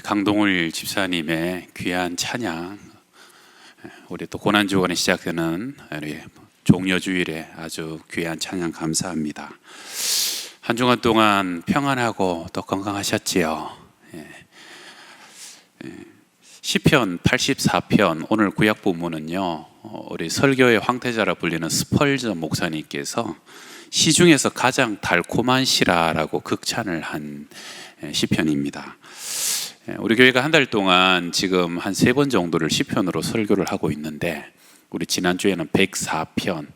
강동울 집사님의 귀한 찬양, 우리 또 고난주간에 시작되는 우리 종려주일에 아주 귀한 찬양 감사합니다. 한 주간 동안 평안하고 또 건강하셨지요? 시편 84편 오늘 구약 본문은요, 우리 설교의 황태자라 불리는 스펄전 목사님께서 시중에서 가장 달콤한 시라라고 극찬을 한 시편입니다. 우리 교회가 한 달 동안 지금 한 3번 정도를 시편으로 설교를 하고 있는데, 우리 지난주에는 104편,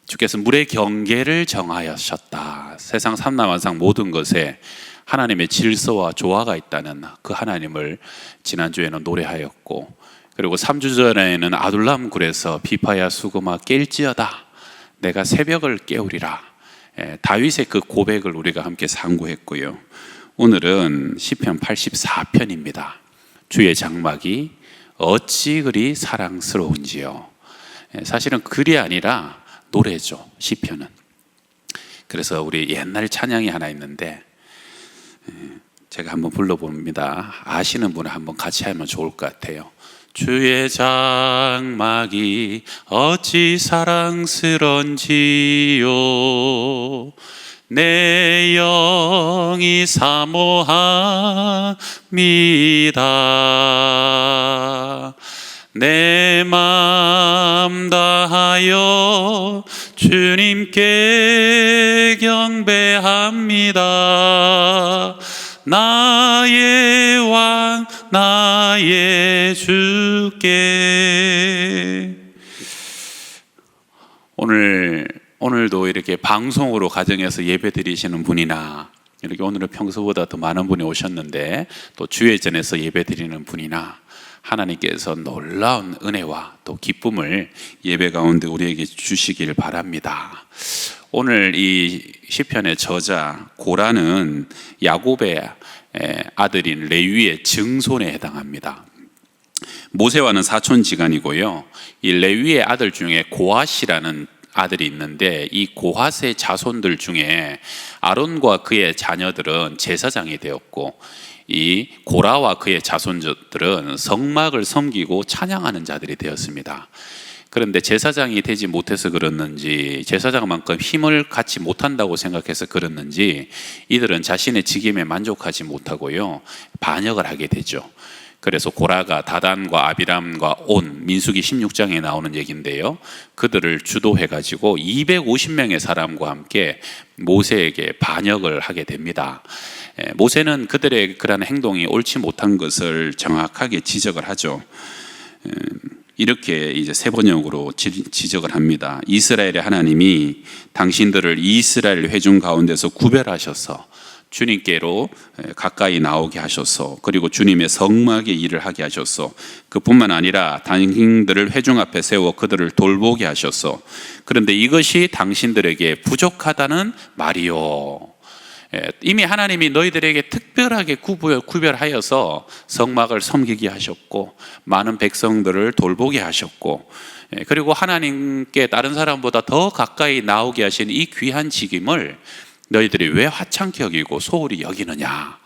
주께서 물의 경계를 정하셨다, 세상 삼라만상 모든 것에 하나님의 질서와 조화가 있다는 그 하나님을 지난주에는 노래하였고, 그리고 3주 전에는 아둘람 굴에서 비파야 수금아 깰지어다 내가 새벽을 깨우리라, 다윗의 그 고백을 우리가 함께 상고했고요. 오늘은 시편 84편입니다. 주의 장막이 어찌 그리 사랑스러운지요. 사실은 글이 아니라 노래죠, 시편은. 그래서 우리 옛날 찬양이 하나 있는데 제가 한번 불러봅니다. 아시는 분은 한번 같이 하면 좋을 것 같아요. 주의 장막이 어찌 사랑스러운지요, 내 영이 사모합니다. 내 맘 다하여 주님께 경배합니다. 나의 왕 나의 주께. 오늘도 이렇게 방송으로 가정에서 예배 드리시는 분이나, 이렇게 오늘은 평소보다 더 많은 분이 오셨는데 또 주회전에서 예배 드리는 분이나, 하나님께서 놀라운 은혜와 또 기쁨을 예배 가운데 우리에게 주시길 바랍니다. 오늘 이 시편의 저자 고라는 야곱의 아들인 레위의 증손에 해당합니다. 모세와는 사촌지간이고요. 이 레위의 아들 중에 고핫이라는 아들이 있는데, 이 고핫의 자손들 중에 아론과 그의 자녀들은 제사장이 되었고, 이 고라와 그의 자손들은 성막을 섬기고 찬양하는 자들이 되었습니다. 그런데 제사장이 되지 못해서 그렇는지, 제사장만큼 힘을 갖지 못한다고 생각해서 그렇는지, 이들은 자신의 직임에 만족하지 못하고요, 반역을 하게 되죠. 그래서 고라가 다단과 아비람과 온, 민수기 16장에 나오는 얘기인데요, 그들을 주도해가지고 250명의 사람과 함께 모세에게 반역을 하게 됩니다. 모세는 그들의 그런 행동이 옳지 못한 것을 정확하게 지적을 하죠. 이렇게 이제 세 번역으로 지적을 합니다. 이스라엘의 하나님이 당신들을 이스라엘 회중 가운데서 구별하셔서 주님께로 가까이 나오게 하셔서, 그리고 주님의 성막의 일을 하게 하셔서, 그뿐만 아니라 당신들을 회중 앞에 세워 그들을 돌보게 하셔서, 그런데 이것이 당신들에게 부족하다는 말이요. 이미 하나님이 너희들에게 특별하게 구별하여서 성막을 섬기게 하셨고, 많은 백성들을 돌보게 하셨고, 그리고 하나님께 다른 사람보다 더 가까이 나오게 하신 이 귀한 직임을 너희들이 왜 화창케 여기고 소홀히 여기느냐,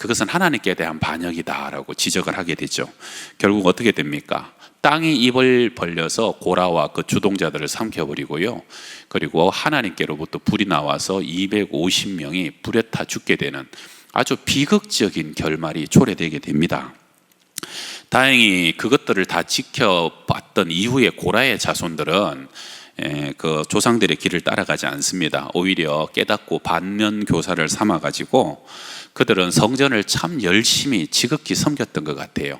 그것은 하나님께 대한 반역이다라고 지적을 하게 되죠. 결국 어떻게 됩니까? 땅이 입을 벌려서 고라와 그 주동자들을 삼켜버리고요, 그리고 하나님께로부터 불이 나와서 250명이 불에 타 죽게 되는 아주 비극적인 결말이 초래되게 됩니다. 다행히 그것들을 다 지켜봤던 이후에 고라의 자손들은 그 조상들의 길을 따라가지 않습니다. 오히려 깨닫고 반면 교사를 삼아가지고 그들은 성전을 참 열심히 지극히 섬겼던 것 같아요.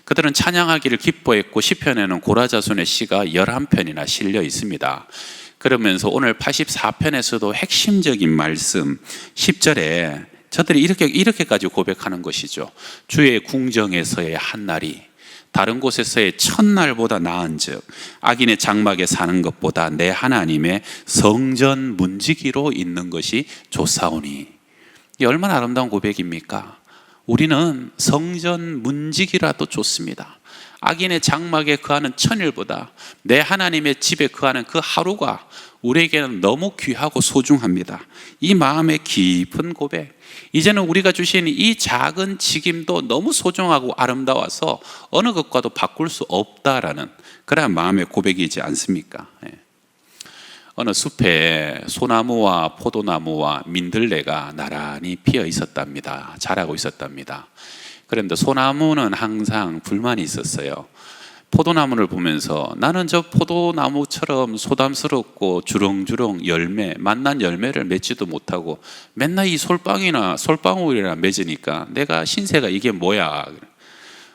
그들은 찬양하기를 기뻐했고, 시편에는 고라 자손의 시가 11편이나 실려 있습니다. 그러면서 오늘 84편에서도 핵심적인 말씀 10절에 저들이 이렇게까지 고백하는 것이죠. 주의 궁정에서의 한날이 다른 곳에서의 첫날보다 나은즉 악인의 장막에 사는 것보다 내 하나님의 성전 문지기로 있는 것이 좋사오니. 이 얼마나 아름다운 고백입니까? 우리는 성전 문지기라도 좋습니다. 악인의 장막에 거하는 천일보다 내 하나님의 집에 거하는 그 하루가 우리에게는 너무 귀하고 소중합니다. 이 마음의 깊은 고백, 이제는 우리가 주신 이 작은 직임도 너무 소중하고 아름다워서 어느 것과도 바꿀 수 없다라는 그러한 마음의 고백이지 않습니까? 어느 숲에 소나무와 포도나무와 민들레가 나란히 피어 있었답니다. 자라고 있었답니다. 그런데 소나무는 항상 불만이 있었어요. 포도나무를 보면서 나는 저 포도나무처럼 소담스럽고 주렁주렁 맛난 열매를 맺지도 못하고 맨날 이 솔방울이나 맺으니까 내가 신세가 이게 뭐야.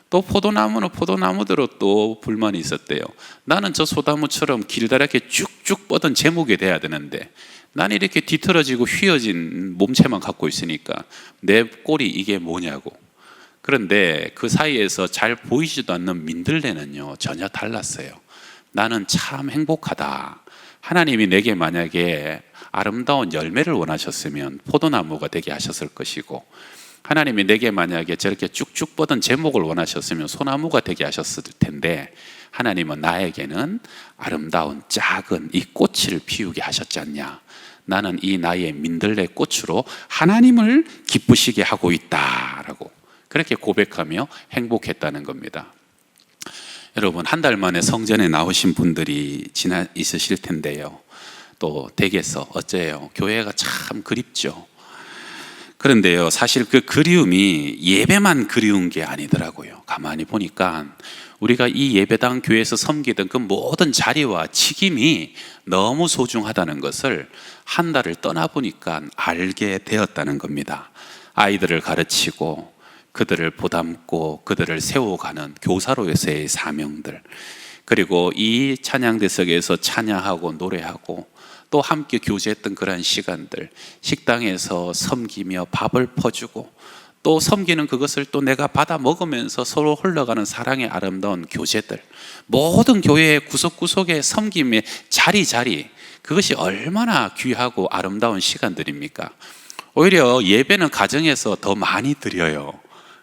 또 포도나무는 포도나무대로 또 불만이 있었대요. 나는 저 소나무처럼 길다랗게 쭉쭉 뻗은 제목이 돼야 되는데 나는 이렇게 뒤틀어지고 휘어진 몸체만 갖고 있으니까 내 꼴이 이게 뭐냐고. 그런데 그 사이에서 잘 보이지도 않는 민들레는요, 전혀 달랐어요. 나는 참 행복하다. 하나님이 내게 만약에 아름다운 열매를 원하셨으면 포도나무가 되게 하셨을 것이고, 하나님이 내게 만약에 저렇게 쭉쭉 뻗은 제목을 원하셨으면 소나무가 되게 하셨을 텐데, 하나님은 나에게는 아름다운 작은 이 꽃을 피우게 하셨지 않냐. 나는 이 나의 민들레 꽃으로 하나님을 기쁘시게 하고 있다라고 그렇게 고백하며 행복했다는 겁니다. 여러분, 한 달 만에 성전에 나오신 분들이 있으실 텐데요, 또 댁에서 어째요? 교회가 참 그립죠. 그런데요, 사실 그 그리움이 예배만 그리운 게 아니더라고요. 가만히 보니까 우리가 이 예배당 교회에서 섬기던 그 모든 자리와 책임이 너무 소중하다는 것을 한 달을 떠나보니까 알게 되었다는 겁니다. 아이들을 가르치고 그들을 보담고 그들을 세워가는 교사로서의 사명들, 그리고 이 찬양대석에서 찬양하고 노래하고 또 함께 교제했던 그러한 시간들, 식당에서 섬기며 밥을 퍼주고 또 섬기는 그것을 또 내가 받아 먹으면서 서로 흘러가는 사랑의 아름다운 교제들, 모든 교회의 구석구석의 섬김의 자리, 그것이 얼마나 귀하고 아름다운 시간들입니까? 오히려 예배는 가정에서 더 많이 드려요.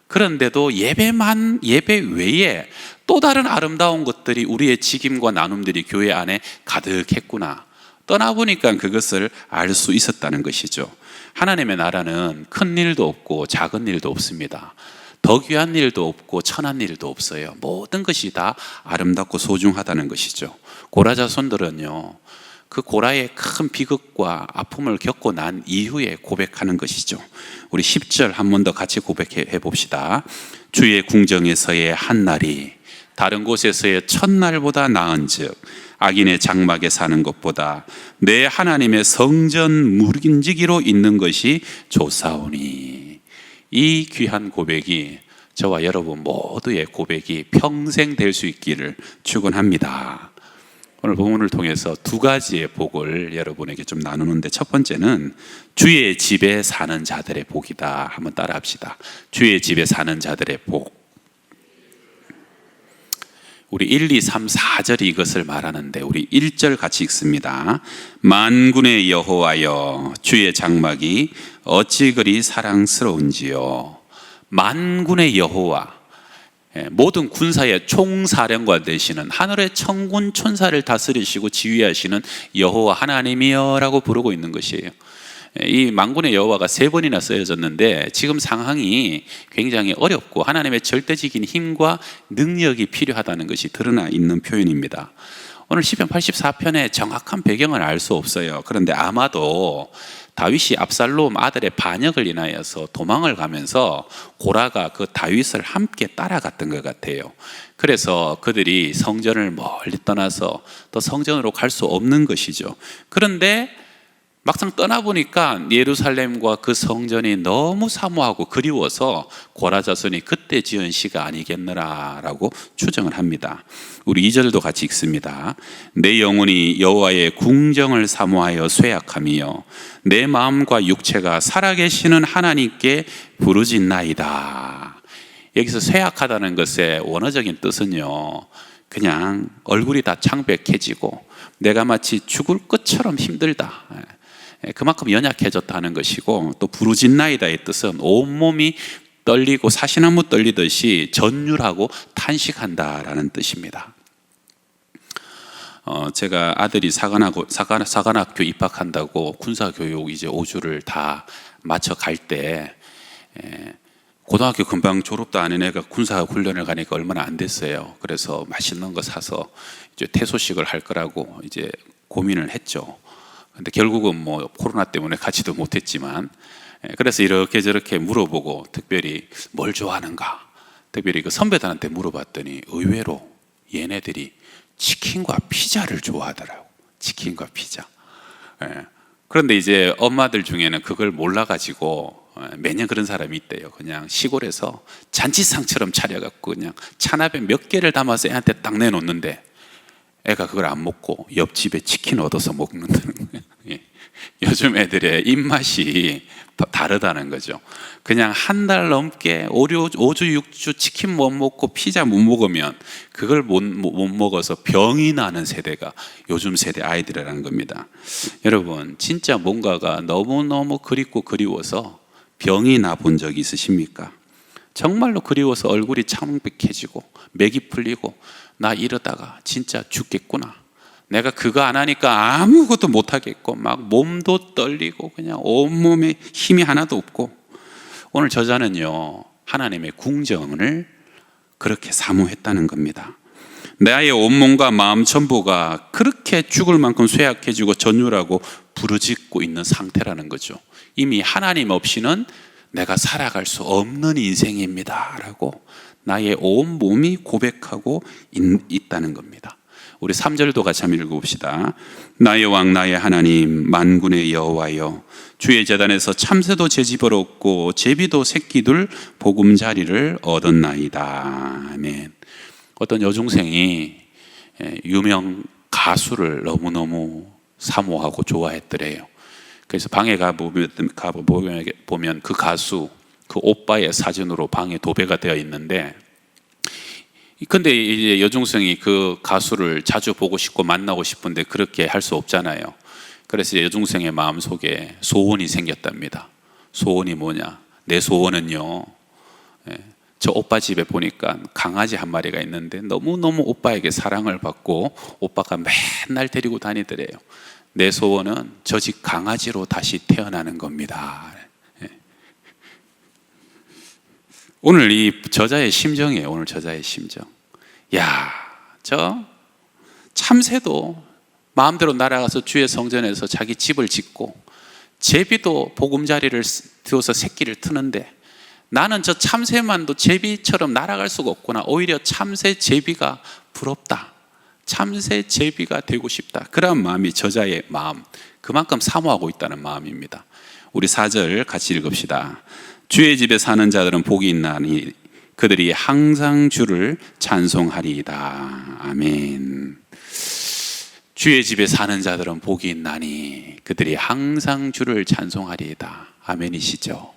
그런데도 예배 외에 또 다른 아름다운 것들이 우리의 직임과 나눔들이 교회 안에 가득했구나. 떠나보니까 그것을 알 수 있었다는 것이죠. 하나님의 나라는 큰 일도 없고 작은 일도 없습니다. 더 귀한 일도 없고 천한 일도 없어요. 모든 것이 다 아름답고 소중하다는 것이죠. 고라 자손들은요, 그 고라의 큰 비극과 아픔을 겪고 난 이후에 고백하는 것이죠. 우리 10절 한 번 더 같이 고백해 봅시다. 주의 궁정에서의 한 날이 다른 곳에서의 첫날보다 나은즉 악인의 장막에 사는 것보다 내 하나님의 성전 무긴지기로 있는 것이 좋사오니. 이 귀한 고백이 저와 여러분 모두의 고백이 평생 될 수 있기를 축원합니다. 오늘 본문을 통해서 두 가지의 복을 여러분에게 좀 나누는데, 첫 번째는 주의 집에 사는 자들의 복이다. 한번 따라 합시다. 주의 집에 사는 자들의 복. 우리 1, 2, 3, 4절이 이것을 말하는데 우리 1절 같이 읽습니다. 만군의 여호와여, 주의 장막이 어찌 그리 사랑스러운지요. 만군의 여호와, 모든 군사의 총사령관 되시는 하늘의 천군 천사를 다스리시고 지휘하시는 여호와 하나님이여 라고 부르고 있는 것이에요. 이 만군의 여호와가 3번이나 쓰여졌는데 지금 상황이 굉장히 어렵고 하나님의 절대적인 힘과 능력이 필요하다는 것이 드러나 있는 표현입니다. 오늘 시편 84편의 정확한 배경을 알 수 없어요. 그런데 아마도 다윗이 압살롬 아들의 반역을 인하여서 도망을 가면서 고라가 그 다윗을 함께 따라갔던 것 같아요. 그래서 그들이 성전을 멀리 떠나서 또 성전으로 갈 수 없는 것이죠. 그런데 막상 떠나보니까 예루살렘과 그 성전이 너무 사모하고 그리워서 고라 자손이 그때 지은 시가 아니겠느라라고 추정을 합니다. 우리 2절도 같이 읽습니다. 내 영혼이 여호와의 궁정을 사모하여 쇠약하며 내 마음과 육체가 살아계시는 하나님께 부르짖나이다. 여기서 쇠약하다는 것의 원어적인 뜻은요, 그냥 얼굴이 다 창백해지고 내가 마치 죽을 것처럼 힘들다, 그만큼 연약해졌다는 것이고, 또 부르짖나이다의 뜻은 온몸이 떨리고 사시나무 떨리듯이 전율하고 탄식한다라는 뜻입니다. 제가 아들이 사관학교 입학한다고 군사교육 이제 5주를 다 마쳐 갈 때, 고등학교 금방 졸업도 안 한 애가 군사훈련을 가니까 얼마나 안 됐어요. 그래서 맛있는 거 사서 이제 퇴소식을 할 거라고 이제 고민을 했죠. 근데 결국은 뭐 코로나 때문에 가지도 못했지만, 그래서 이렇게 저렇게 물어보고 특별히 뭘 좋아하는가, 특별히 그 선배들한테 물어봤더니 의외로 얘네들이 치킨과 피자를 좋아하더라고. 치킨과 피자. 그런데 이제 엄마들 중에는 그걸 몰라가지고 매년 그런 사람이 있대요. 그냥 시골에서 잔치상처럼 차려갖고 그냥 찬압에 몇 개를 담아서 애한테 딱 내놓는데 애가 그걸 안 먹고 옆집에 치킨 얻어서 먹는다는 거예요. 요즘 애들의 입맛이 다르다는 거죠. 그냥 한 달 넘게 5주, 6주 치킨 못 먹고 피자 못 먹으면 그걸 못 먹어서 병이 나는 세대가 요즘 세대 아이들이라는 겁니다. 여러분, 진짜 뭔가가 너무너무 그립고 그리워서 병이 나 본 적 있으십니까? 정말로 그리워서 얼굴이 창백해지고 맥이 풀리고 나 이러다가 진짜 죽겠구나, 내가 그거 안 하니까 아무것도 못 하겠고 막 몸도 떨리고 그냥 온몸에 힘이 하나도 없고, 오늘 저자는요 하나님의 궁정을 그렇게 사모했다는 겁니다. 나의 온몸과 마음 전부가 그렇게 죽을 만큼 쇠약해지고 전율하고 부르짖고 있는 상태라는 거죠. 이미 하나님 없이는 내가 살아갈 수 없는 인생입니다 라고 나의 온 몸이 고백하고 있다는 겁니다. 우리 3절도 같이 한번 읽어봅시다. 나의 왕 나의 하나님 만군의 여호와여, 주의 제단에서 참새도 제 집을 얻고 제비도 새끼들 보금자리를 얻었나이다. 아멘. 어떤 여중생이 유명 가수를 너무너무 사모하고 좋아했더래요. 그래서 방에 가보면 그 가수, 그 오빠의 사진으로 방에 도배가 되어 있는데, 근데 이제 여중생이 그 가수를 자주 보고 싶고 만나고 싶은데 그렇게 할 수 없잖아요. 그래서 여중생의 마음속에 소원이 생겼답니다. 소원이 뭐냐? 내 소원은요, 저 오빠 집에 보니까 강아지 한 마리가 있는데 너무너무 오빠에게 사랑을 받고 오빠가 맨날 데리고 다니더래요. 내 소원은 저 집 강아지로 다시 태어나는 겁니다. 오늘 이 저자의 심정이에요. 오늘 저자의 심정. 야, 저 참새도 마음대로 날아가서 주의 성전에서 자기 집을 짓고 제비도 보금자리를 띄워서 새끼를 트는데 나는 저 참새만도 제비처럼 날아갈 수가 없구나. 오히려 참새 제비가 부럽다. 참새 제비가 되고 싶다. 그런 마음이 저자의 마음, 그만큼 사모하고 있다는 마음입니다. 우리 4절 같이 읽읍시다. 주의 집에 사는 자들은 복이 있나니 그들이 항상 주를 찬송하리이다. 아멘. 주의 집에 사는 자들은 복이 있나니 그들이 항상 주를 찬송하리이다. 아멘이시죠?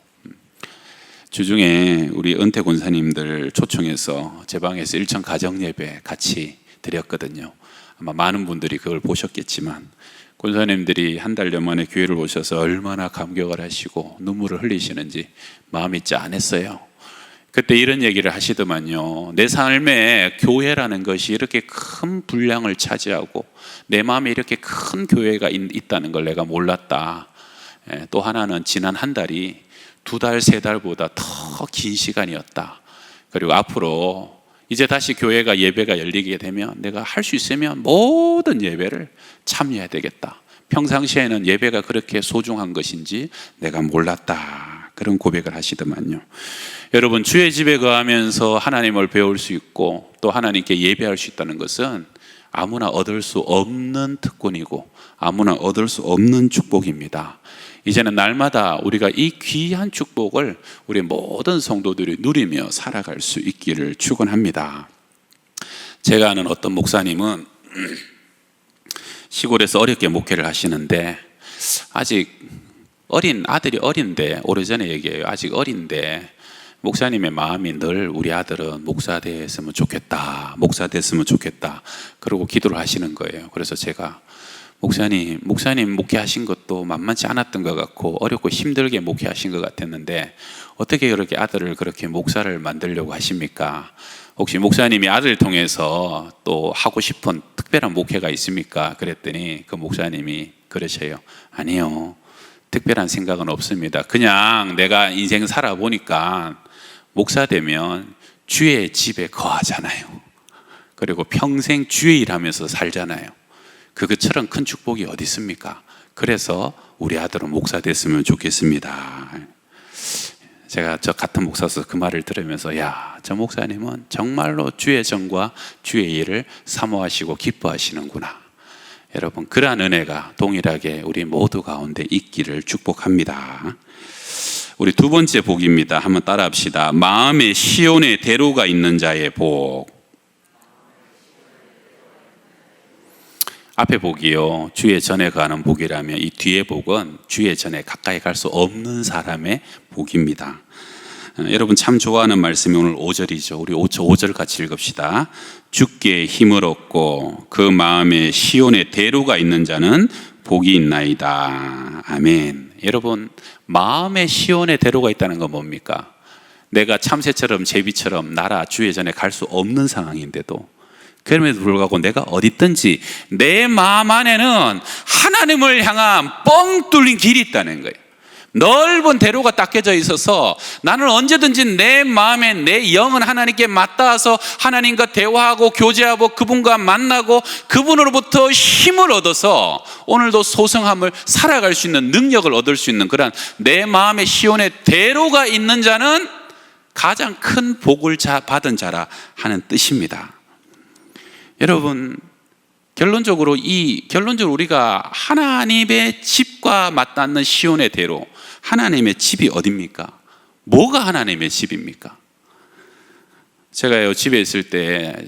주중에 우리 은퇴 권사님들 초청해서 제 방에서 일천 가정 예배 같이 드렸거든요. 아마 많은 분들이 그걸 보셨겠지만 권사님들이 한 달여 만에 교회를 오셔서 얼마나 감격을 하시고 눈물을 흘리시는지 마음이 짠했어요. 그때 이런 얘기를 하시더만요. 내 삶에 교회라는 것이 이렇게 큰 분량을 차지하고 내 마음에 이렇게 큰 교회가 있다는 걸 내가 몰랐다. 또 하나는 지난 한 달이 2달, 3달보다 더 긴 시간이었다. 그리고 앞으로 이제 다시 교회가 예배가 열리게 되면 내가 할 수 있으면 모든 예배를 참여해야 되겠다. 평상시에는 예배가 그렇게 소중한 것인지 내가 몰랐다. 그런 고백을 하시더만요. 여러분, 주의 집에 거하면서 하나님을 배울 수 있고 또 하나님께 예배할 수 있다는 것은 아무나 얻을 수 없는 특권이고 아무나 얻을 수 없는 축복입니다. 이제는 날마다 우리가 이 귀한 축복을 우리 모든 성도들이 누리며 살아갈 수 있기를 축원합니다. 제가 아는 어떤 목사님은 시골에서 어렵게 목회를 하시는데 아직 아들이 어린데, 오래전에 얘기해요. 아직 어린데 목사님의 마음이 늘 우리 아들은 목사 됐으면 좋겠다, 목사 됐으면 좋겠다 그러고 기도를 하시는 거예요. 그래서 제가 목사님 목회하신 것도 만만치 않았던 것 같고 어렵고 힘들게 목회하신 것 같았는데 어떻게 그렇게 아들을 그렇게 목사를 만들려고 하십니까? 혹시 목사님이 아들을 통해서 또 하고 싶은 특별한 목회가 있습니까? 그랬더니 그 목사님이 그러셔요. 아니요, 특별한 생각은 없습니다. 그냥 내가 인생 살아보니까 목사 되면 주의 집에 거하잖아요. 그리고 평생 주의 일하면서 살잖아요. 그것처럼 큰 축복이 어디 있습니까? 그래서 우리 아들은 목사 됐으면 좋겠습니다. 제가 저 같은 목사서 그 말을 들으면서 저 목사님은 정말로 주의 정과 주의 일을 사모하시고 기뻐하시는구나. 여러분, 그러한 은혜가 동일하게 우리 모두 가운데 있기를 축복합니다. 우리 두 번째 복입니다. 한번 따라합시다. 마음에 시온의 대로가 있는 자의 복. 앞에 복이요, 주의 전에 가는 복이라면 이 뒤에 복은 주의 전에 가까이 갈 수 없는 사람의 복입니다. 여러분 참 좋아하는 말씀이 오늘 5절이죠. 우리 5절 같이 읽읍시다. 주께 힘을 얻고 그 마음에 시온의 대로가 있는 자는 복이 있나이다. 아멘. 여러분, 마음에 시온의 대로가 있다는 건 뭡니까? 내가 참새처럼 제비처럼 나라 주의 전에 갈 수 없는 상황인데도 그럼에도 불구하고 내가 어디 있든지 내 마음 안에는 하나님을 향한 뻥 뚫린 길이 있다는 거예요. 넓은 대로가 닦여져 있어서 나는 언제든지 내 마음에 내 영은 하나님께 맞닿아서 하나님과 대화하고 교제하고 그분과 만나고 그분으로부터 힘을 얻어서 오늘도 소성함을 살아갈 수 있는 능력을 얻을 수 있는 그런 내 마음의 시온의 대로가 있는 자는 가장 큰 복을 받은 자라 하는 뜻입니다. 여러분, 결론적으로 우리가 하나님의 집과 맞닿는 시온의 대로, 하나님의 집이 어디입니까? 뭐가 하나님의 집입니까? 제가요, 집에 있을 때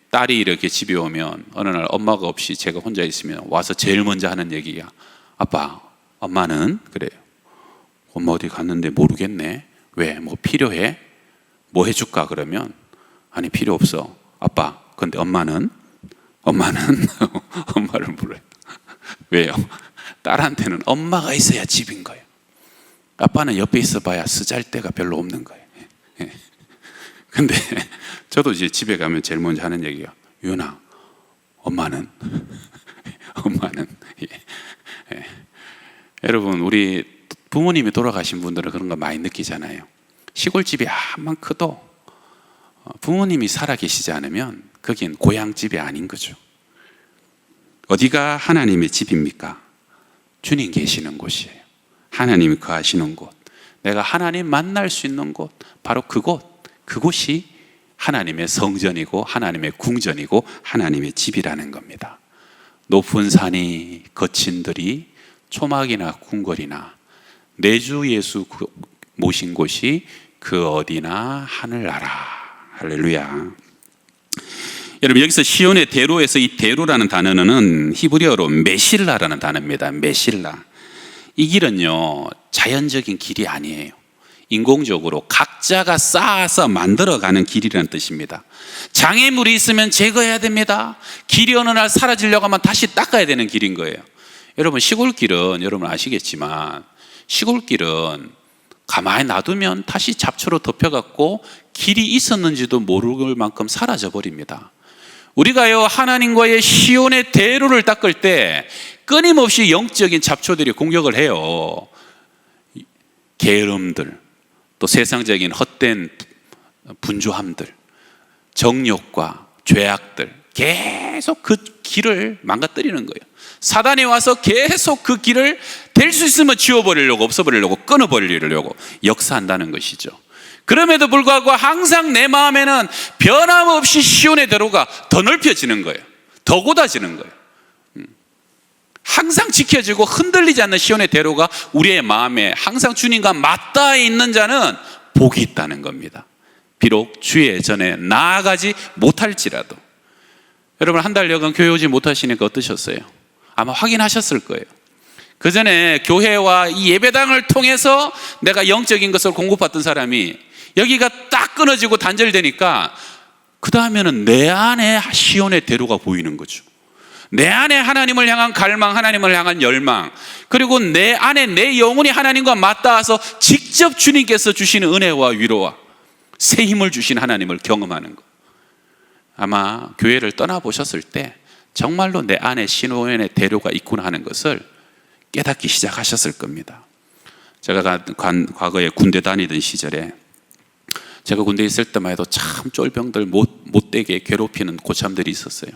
딸이 이렇게 집에 오면 어느 날 엄마가 없이 제가 혼자 있으면 와서 제일 먼저 하는 얘기가 아빠, 엄마는? 그래요. 엄마 어디 갔는데 모르겠네. 왜? 뭐 필요해? 뭐 해줄까? 그러면 아니 필요 없어. 아빠, 근데 엄마는 엄마를 물어요. 왜요? 딸한테는 엄마가 있어야 집인 거예요. 아빠는 옆에 있어봐야 쓰잘데가 별로 없는 거예요. 근데 저도 이제 집에 가면 제일 먼저 하는 얘기가 유나, 엄마는? 여러분, 우리 부모님이 돌아가신 분들은 그런 거 많이 느끼잖아요. 시골집이 암만 커도 부모님이 살아계시지 않으면 거긴 고향집이 아닌 거죠. 어디가 하나님의 집입니까? 주님 계시는 곳이에요. 하나님이 거하시는 곳, 내가 하나님 만날 수 있는 곳, 바로 그곳이 하나님의 성전이고 하나님의 궁전이고 하나님의 집이라는 겁니다. 높은 산이 거친 들이 초막이나 궁궐이나 내 주 예수 모신 곳이 그 어디나 하늘나라. 할렐루야. 여러분, 여기서 시온의 대로에서 이 대로라는 단어는 히브리어로 메실라라는 단어입니다. 메실라. 이 길은요, 자연적인 길이 아니에요. 인공적으로 각자가 쌓아서 만들어가는 길이라는 뜻입니다. 장애물이 있으면 제거해야 됩니다. 길이 어느 날 사라지려고 하면 다시 닦아야 되는 길인 거예요. 여러분, 시골길은 여러분 아시겠지만 시골길은 가만히 놔두면 다시 잡초로 덮여갖고 길이 있었는지도 모를 만큼 사라져 버립니다. 우리가요, 하나님과의 시온의 대로를 닦을 때 끊임없이 영적인 잡초들이 공격을 해요. 게으름들, 또 세상적인 헛된 분주함들, 정욕과 죄악들, 계속 그 길을 망가뜨리는 거예요. 사단이 와서 계속 그 길을 될 수 있으면 지워버리려고, 없애버리려고, 끊어버리려고 역사한다는 것이죠. 그럼에도 불구하고 항상 내 마음에는 변함없이 시온의 대로가 더 넓혀지는 거예요. 더 곧아지는 거예요. 항상 지켜지고 흔들리지 않는 시온의 대로가 우리의 마음에 항상 주님과 맞닿아 있는 자는 복이 있다는 겁니다. 비록 주의 전에 나아가지 못할지라도. 여러분, 한 달여간 교회 오지 못하시니까 어떠셨어요? 아마 확인하셨을 거예요. 그 전에 교회와 이 예배당을 통해서 내가 영적인 것을 공급받던 사람이 여기가 딱 끊어지고 단절되니까 그 다음에는 내 안에 시온의 대로가 보이는 거죠. 내 안에 하나님을 향한 갈망, 하나님을 향한 열망, 그리고 내 안에 내 영혼이 하나님과 맞닿아서 직접 주님께서 주시는 은혜와 위로와 새 힘을 주신 하나님을 경험하는 것. 아마 교회를 떠나보셨을 때 정말로 내 안에 신호연의 대로가 있구나 하는 것을 깨닫기 시작하셨을 겁니다. 제가 과거에 군대 다니던 시절에 제가 군대에 있을 때만 해도 참 쫄병들 못되게 괴롭히는 고참들이 있었어요.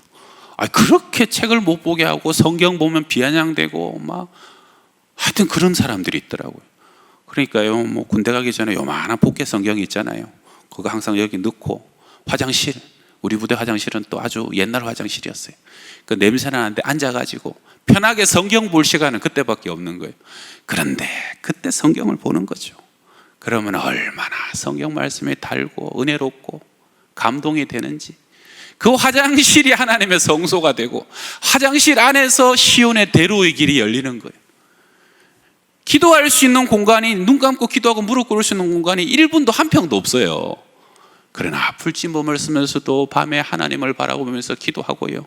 그렇게 책을 못 보게 하고 성경 보면 비아냥대고 막 하여튼 그런 사람들이 있더라고요. 그러니까요, 뭐 군대 가기 전에 요만한 포켓 성경이 있잖아요. 그거 항상 여기 넣고, 화장실, 우리 부대 화장실은 또 아주 옛날 화장실이었어요. 그 냄새 나는데 앉아가지고 편하게 성경 볼 시간은 그때밖에 없는 거예요. 그런데 그때 성경을 보는 거죠. 그러면 얼마나 성경 말씀이 달고 은혜롭고 감동이 되는지. 그 화장실이 하나님의 성소가 되고 화장실 안에서 시온의 대로의 길이 열리는 거예요. 기도할 수 있는 공간이, 눈 감고 기도하고 무릎 꿇을 수 있는 공간이 1분도 한 평도 없어요. 그러나 풀침범을 쓰면서도 밤에 하나님을 바라보면서 기도하고요,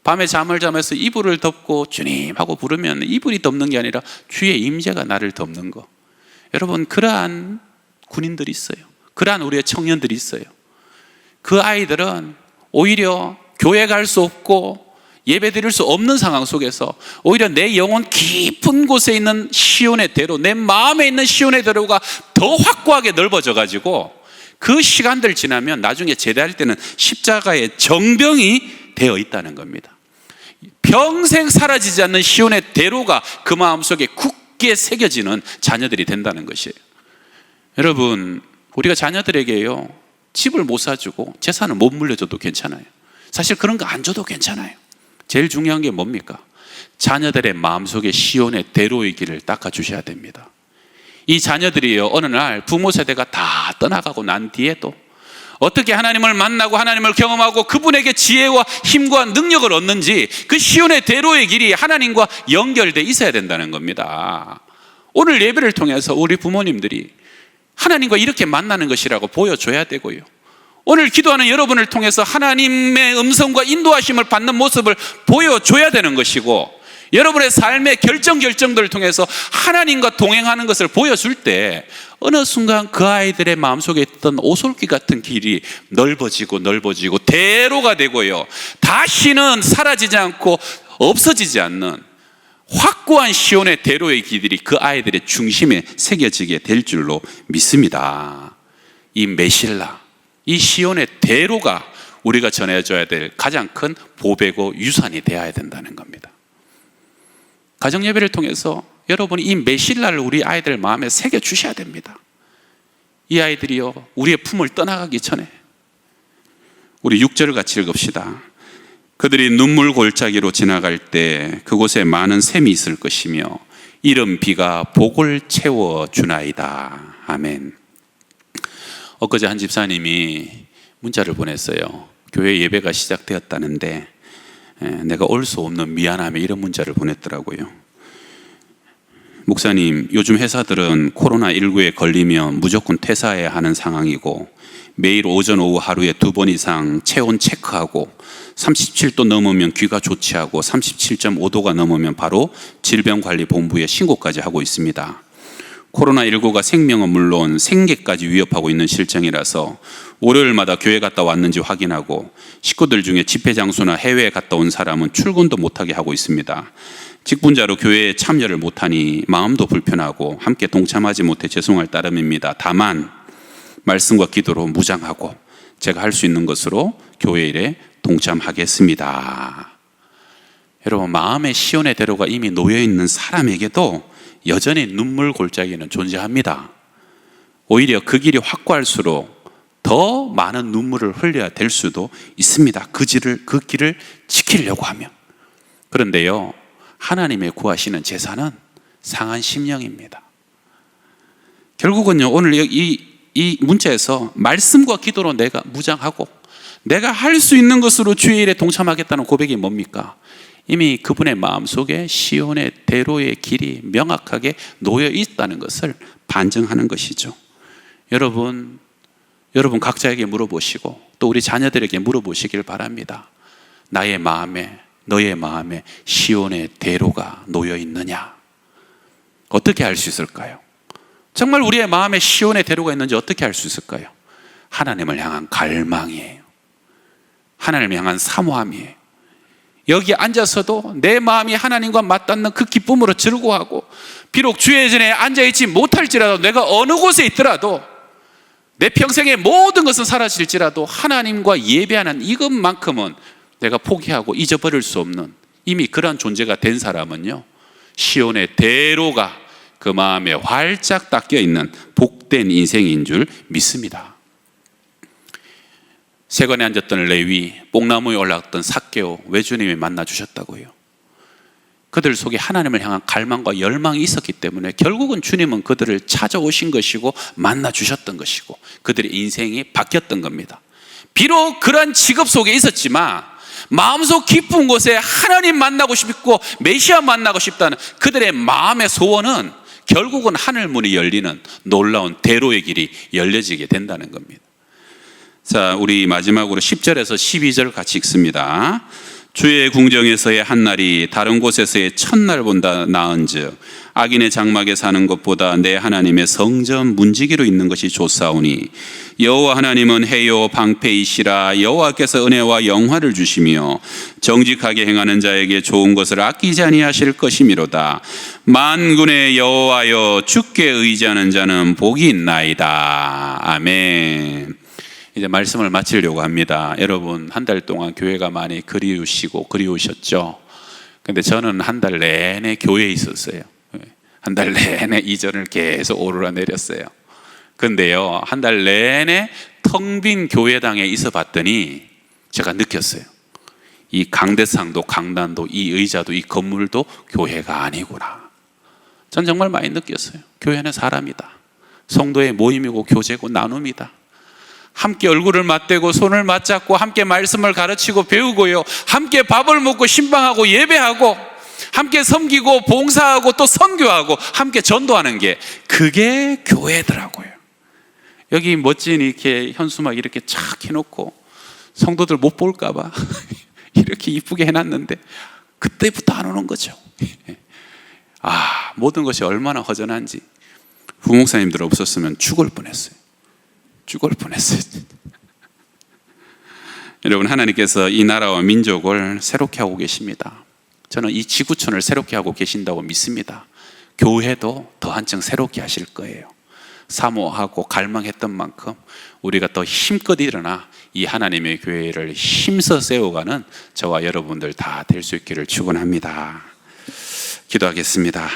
밤에 잠을 자면서 이불을 덮고 주님 하고 부르면 이불이 덮는 게 아니라 주의 임재가 나를 덮는 거. 여러분, 그러한 군인들이 있어요. 그러한 우리의 청년들이 있어요. 그 아이들은 오히려 교회 갈 수 없고 예배 드릴 수 없는 상황 속에서 오히려 내 영혼 깊은 곳에 있는 시온의 대로, 내 마음에 있는 시온의 대로가 더 확고하게 넓어져 가지고 그 시간들 지나면 나중에 제대할 때는 십자가의 정병이 되어 있다는 겁니다. 평생 사라지지 않는 시온의 대로가 그 마음속에 굳게 새겨지는 자녀들이 된다는 것이에요. 여러분, 우리가 자녀들에게요, 집을 못 사주고 재산을 못 물려줘도 괜찮아요. 사실 그런 거 안 줘도 괜찮아요. 제일 중요한 게 뭡니까? 자녀들의 마음속에 시온의 대로의 길을 닦아주셔야 됩니다. 이 자녀들이요, 어느 날 부모 세대가 다 떠나가고 난 뒤에도 어떻게 하나님을 만나고 하나님을 경험하고 그분에게 지혜와 힘과 능력을 얻는지, 그 시온의 대로의 길이 하나님과 연결돼 있어야 된다는 겁니다. 오늘 예배를 통해서 우리 부모님들이 하나님과 이렇게 만나는 것이라고 보여줘야 되고요, 오늘 기도하는 여러분을 통해서 하나님의 음성과 인도하심을 받는 모습을 보여줘야 되는 것이고, 여러분의 삶의 결정들을 통해서 하나님과 동행하는 것을 보여줄 때 어느 순간 그 아이들의 마음속에 있던 오솔길 같은 길이 넓어지고 대로가 되고요, 다시는 사라지지 않고 없어지지 않는 확고한 시온의 대로의 길들이 그 아이들의 중심에 새겨지게 될 줄로 믿습니다. 이 메실라, 이 시온의 대로가 우리가 전해줘야 될 가장 큰 보배고 유산이 되어야 된다는 겁니다. 가정예배를 통해서 여러분이 이 메실라를 우리 아이들 마음에 새겨주셔야 됩니다. 이 아이들이요, 우리의 품을 떠나가기 전에 우리 6절을 같이 읽읍시다. 그들이 눈물 골짜기로 지나갈 때 그곳에 많은 샘이 있을 것이며 이른 비가 복을 채워주나이다. 아멘. 엊그제 한 집사님이 문자를 보냈어요. 교회 예배가 시작되었다는데 내가 올 수 없는 미안함에 이런 문자를 보냈더라고요. 목사님, 요즘 회사들은 코로나19에 걸리면 무조건 퇴사해야 하는 상황이고 매일 오전 오후 하루에 2번 이상 체온 체크하고 37도 넘으면 귀가 조치하고 37.5도가 넘으면 바로 질병관리본부에 신고까지 하고 있습니다. 코로나19가 생명은 물론 생계까지 위협하고 있는 실정이라서 월요일마다 교회 갔다 왔는지 확인하고 식구들 중에 집회 장소나 해외에 갔다 온 사람은 출근도 못하게 하고 있습니다. 직분자로 교회에 참여를 못하니 마음도 불편하고 함께 동참하지 못해 죄송할 따름입니다. 다만 말씀과 기도로 무장하고 제가 할 수 있는 것으로 교회 일에 동참하겠습니다. 여러분, 마음의 시온의 대로가 이미 놓여있는 사람에게도 여전히 눈물 골짜기는 존재합니다. 오히려 그 길이 확고할수록 더 많은 눈물을 흘려야 될 수도 있습니다. 그 길을 지키려고 하면. 그런데요, 하나님의 구하시는 제사는 상한 심령입니다. 결국은요, 오늘 이 문자에서 말씀과 기도로 내가 무장하고 내가 할 수 있는 것으로 주의 일에 동참하겠다는 고백이 뭡니까? 이미 그분의 마음속에 시온의 대로의 길이 명확하게 놓여 있다는 것을 반증하는 것이죠. 여러분 각자에게 물어보시고 또 우리 자녀들에게 물어보시길 바랍니다. 나의 마음에 너의 마음에 시온의 대로가 놓여 있느냐? 어떻게 알 수 있을까요? 정말 우리의 마음에 시온의 대로가 있는지 어떻게 알 수 있을까요? 하나님을 향한 갈망이에요. 하나님을 향한 사모함이에요. 여기 앉아서도 내 마음이 하나님과 맞닿는 그 기쁨으로 즐거워하고, 비록 주의 전에 앉아있지 못할지라도, 내가 어느 곳에 있더라도, 내 평생의 모든 것은 사라질지라도 하나님과 예배하는 이것만큼은 내가 포기하고 잊어버릴 수 없는, 이미 그러한 존재가 된 사람은요, 시온의 대로가 그 마음에 활짝 닦여 있는 복된 인생인 줄 믿습니다. 세관에 앉았던 레위, 뽕나무에 올라갔던 삭개오, 왜 주님이 만나 주셨다고요? 그들 속에 하나님을 향한 갈망과 열망이 있었기 때문에 결국은 주님은 그들을 찾아오신 것이고 만나 주셨던 것이고 그들의 인생이 바뀌었던 겁니다. 비록 그런 직업 속에 있었지만 마음속 깊은 곳에 하나님 만나고 싶고 메시아 만나고 싶다는 그들의 마음의 소원은 결국은 하늘문이 열리는 놀라운 대로의 길이 열려지게 된다는 겁니다. 자, 우리 마지막으로 10절에서 12절 같이 읽습니다. 주의 궁정에서의 한날이 다른 곳에서의 첫날보다 나은즉 악인의 장막에 사는 것보다 내 하나님의 성전 문지기로 있는 것이 좋사오니 여호와 하나님은 해요 방패이시라. 여호와께서 은혜와 영화를 주시며 정직하게 행하는 자에게 좋은 것을 아끼지 아니하실 것이미로다. 만군의 여호와여, 주께 의지하는 자는 복이 있나이다. 아멘. 이제 말씀을 마치려고 합니다. 여러분, 한 달 동안 교회가 많이 그리우셨죠? 근데 저는 한 달 내내 교회에 있었어요. 한 달 내내 이전을 계속 오르락내렸어요. 근데요, 한 달 내내 텅 빈 교회당에 있어 봤더니 제가 느꼈어요. 이 강대상도 강단도 이 의자도 이 건물도 교회가 아니구나. 전 정말 많이 느꼈어요. 교회는 사람이다. 성도의 모임이고 교제고 나눔이다. 함께 얼굴을 맞대고 손을 맞잡고 함께 말씀을 가르치고 배우고요, 함께 밥을 먹고 신방하고 예배하고 함께 섬기고 봉사하고 또 선교하고 함께 전도하는 게 그게 교회더라고요. 여기 멋진 이렇게 현수막 이렇게 착 해놓고 성도들 못 볼까 봐 이렇게 이쁘게 해놨는데 그때부터 안 오는 거죠. 모든 것이 얼마나 허전한지. 부목사님들 없었으면 죽을 뻔했어요. 여러분, 하나님께서 이 나라와 민족을 새롭게 하고 계십니다. 저는 이 지구촌을 새롭게 하고 계신다고 믿습니다. 교회도 더 한층 새롭게 하실 거예요. 사모하고 갈망했던 만큼 우리가 더 힘껏 일어나 이 하나님의 교회를 힘써 세워가는 저와 여러분들 다 될 수 있기를 축원합니다. 기도하겠습니다.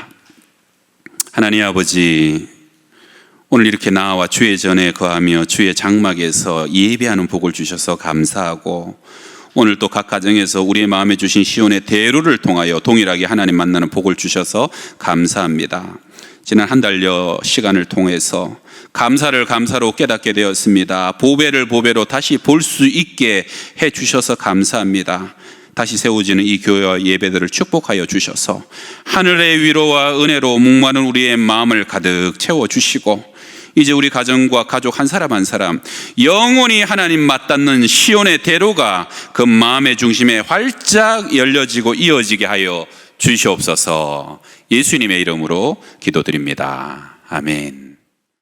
하나님 아버지, 오늘 이렇게 나와 주의 전에 거하며 주의 장막에서 예배하는 복을 주셔서 감사하고, 오늘 또 각 가정에서 우리의 마음에 주신 시온의 대로를 통하여 동일하게 하나님 만나는 복을 주셔서 감사합니다. 지난 한 달여 시간을 통해서 감사를 감사로 깨닫게 되었습니다. 보배를 보배로 다시 볼 수 있게 해 주셔서 감사합니다. 다시 세워지는 이 교회와 예배들을 축복하여 주셔서 하늘의 위로와 은혜로 목마른 우리의 마음을 가득 채워주시고, 이제 우리 가정과 가족 한 사람 한 사람 영원히 하나님 맞닿는 시온의 대로가 그 마음의 중심에 활짝 열려지고 이어지게 하여 주시옵소서. 예수님의 이름으로 기도드립니다. 아멘.